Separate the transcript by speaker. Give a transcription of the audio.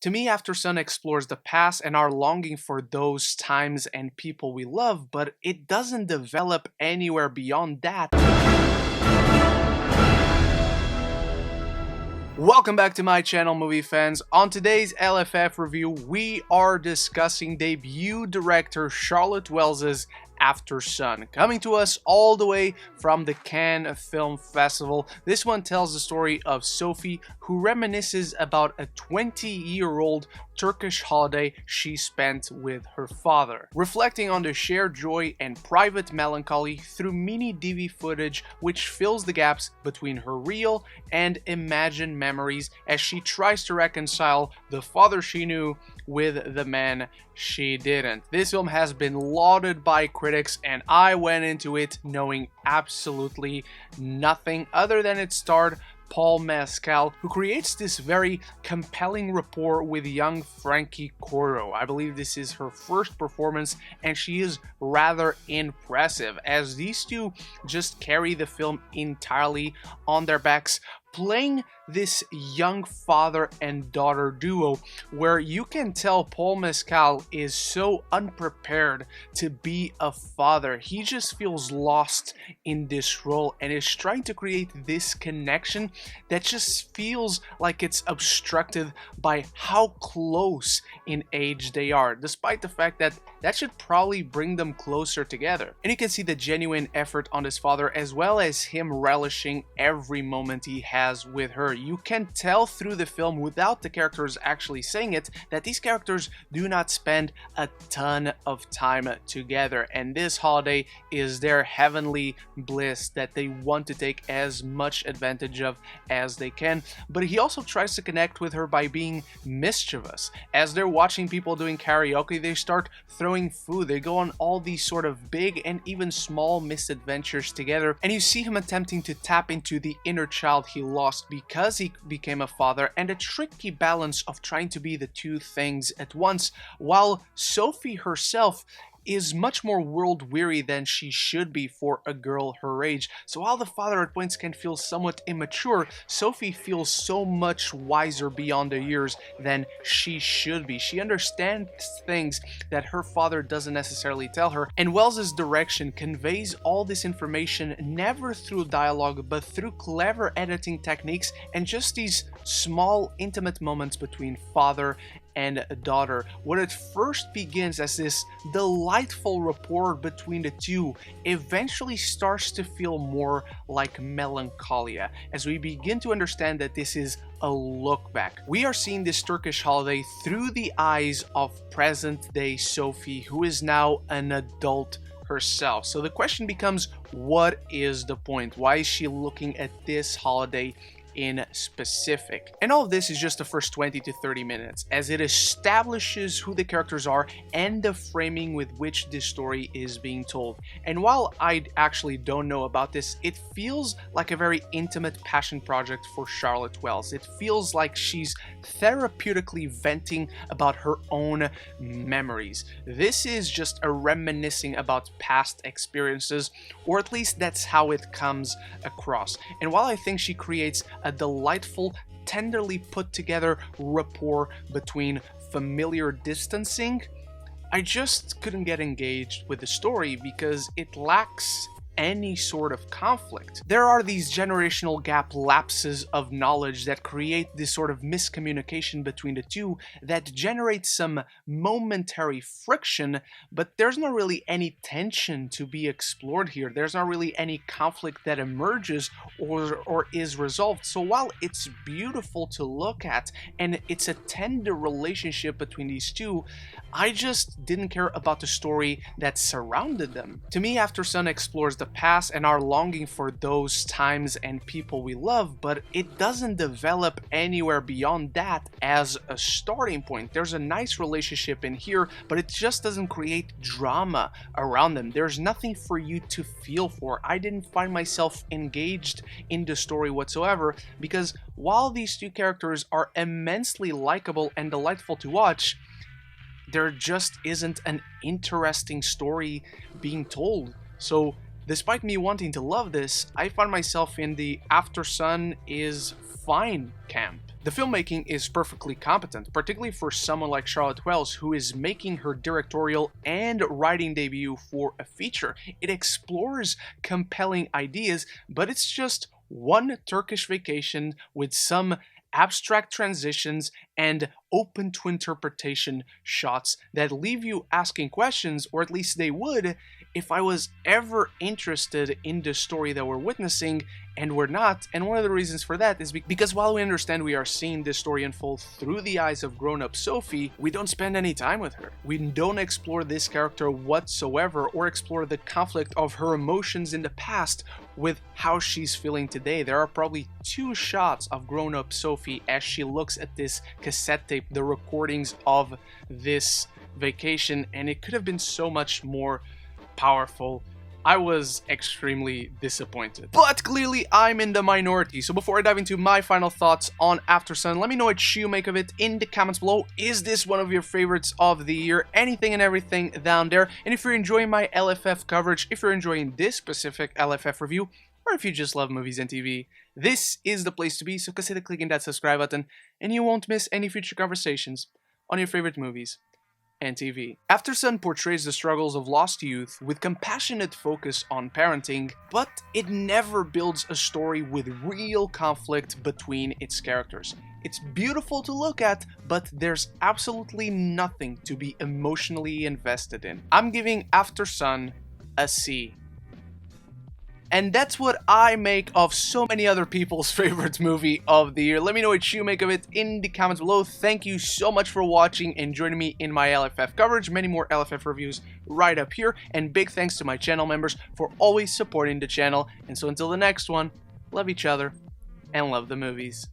Speaker 1: To me, Aftersun explores the past and our longing for those times and people we love, but it doesn't develop anywhere beyond that. Welcome back to my channel, movie fans. On today's LFF review, we are discussing debut director Charlotte Wells' Aftersun, coming to us all the way from the Cannes Film Festival. This one tells the story of Sophie, who reminisces about a 20-year-old Turkish holiday she spent with her father, reflecting on the shared joy and private melancholy through miniDV footage which fills the gaps between her real and imagined memories as she tries to reconcile the father she knew with the man she didn't. This film has been lauded by critics, and I went into it knowing absolutely nothing other than it starred Paul Mescal, who creates this very compelling rapport with young Frankie Corio. I believe this is her first performance, and she is rather impressive, as these two just carry the film entirely on their backs, playing this young father and daughter duo where you can tell Paul Mescal is so unprepared to be a father. He just feels lost in this role and is trying to create this connection that just feels like it's obstructed by how close in age they are, despite the fact that that should probably bring them closer together. And you can see the genuine effort on his father, as well as him relishing every moment he has with her. You can tell through the film, without the characters actually saying it, that these characters do not spend a ton of time together, and this holiday is their heavenly bliss that they want to take as much advantage of as they can. But he also tries to connect with her by being mischievous. As they're watching people doing karaoke, they start throwing food, they go on all these sort of big and even small misadventures together, and you see him attempting to tap into the inner child he lost because he became a father, and a tricky balance of trying to be the two things at once, while Sophie herself is much more world-weary than she should be for a girl her age. So while the father at points can feel somewhat immature, Sophie feels so much wiser beyond the years than she should be. She understands things that her father doesn't necessarily tell her, and Wells' direction conveys all this information never through dialogue but through clever editing techniques and just these small intimate moments between father and daughter. What it first begins as this delightful rapport between the two eventually starts to feel more like melancholia as we begin to understand that this is a look back. We are seeing this Turkish holiday through the eyes of present-day Sophie, who is now an adult herself. So the question becomes, what is the point? Why is she looking at this holiday in specific? And all of this is just the first 20 to 30 minutes, as it establishes who the characters are and the framing with which this story is being told. And while I actually don't know about this, it feels like a very intimate passion project for Charlotte Wells. It feels like she's therapeutically venting about her own memories. This is just a reminiscing about past experiences, or at least that's how it comes across. And while I think she creates a delightful, tenderly put together rapport between familiar distancing, I just couldn't get engaged with the story because it lacks any sort of conflict. There are these generational gap lapses of knowledge that create this sort of miscommunication between the two that generates some momentary friction, but there's not really any tension to be explored here. There's not really any conflict that emerges or is resolved. So while it's beautiful to look at and it's a tender relationship between these two, I just didn't care about the story that surrounded them. To me, Aftersun explores the past and our longing for those times and people we love, but it doesn't develop anywhere beyond that as a starting point. There's a nice relationship in here, but it just doesn't create drama around them. There's nothing for you to feel for. I didn't find myself engaged in the story whatsoever, because while these two characters are immensely likable and delightful to watch, there just isn't an interesting story being told. So despite me wanting to love this, I find myself in the Aftersun is fine camp. The filmmaking is perfectly competent, particularly for someone like Charlotte Wells, who is making her directorial and writing debut for a feature. It explores compelling ideas, but it's just one Turkish vacation with some abstract transitions and open to interpretation shots that leave you asking questions, or at least they would if I was ever interested in the story that we're witnessing, and we're not. And one of the reasons for that is because while we understand we are seeing this story unfold through the eyes of grown-up Sophie, we don't spend any time with her. We don't explore this character whatsoever, or explore the conflict of her emotions in the past with how she's feeling today. There are probably 2 shots of grown-up Sophie as she looks at this cassette tape, the recordings of this vacation, and it could have been so much more powerful. I was extremely disappointed. But clearly I'm in the minority, so before I dive into my final thoughts on Aftersun, let me know what you make of it in the comments below. Is this one of your favorites of the year? Anything and everything down there. And if you're enjoying my LFF coverage, if you're enjoying this specific LFF review, or if you just love movies and TV, this is the place to be, so consider clicking that subscribe button and you won't miss any future conversations on your favorite movies and TV. Aftersun portrays the struggles of lost youth with compassionate focus on parenting, but it never builds a story with real conflict between its characters. It's beautiful to look at, but there's absolutely nothing to be emotionally invested in. I'm giving Aftersun a C. And that's what I make of so many other people's favorite movie of the year. Let me know what you make of it in the comments below. Thank you so much for watching and joining me in my LFF coverage. Many more LFF reviews right up here. And big thanks to my channel members for always supporting the channel. And so until the next one, love each other and love the movies.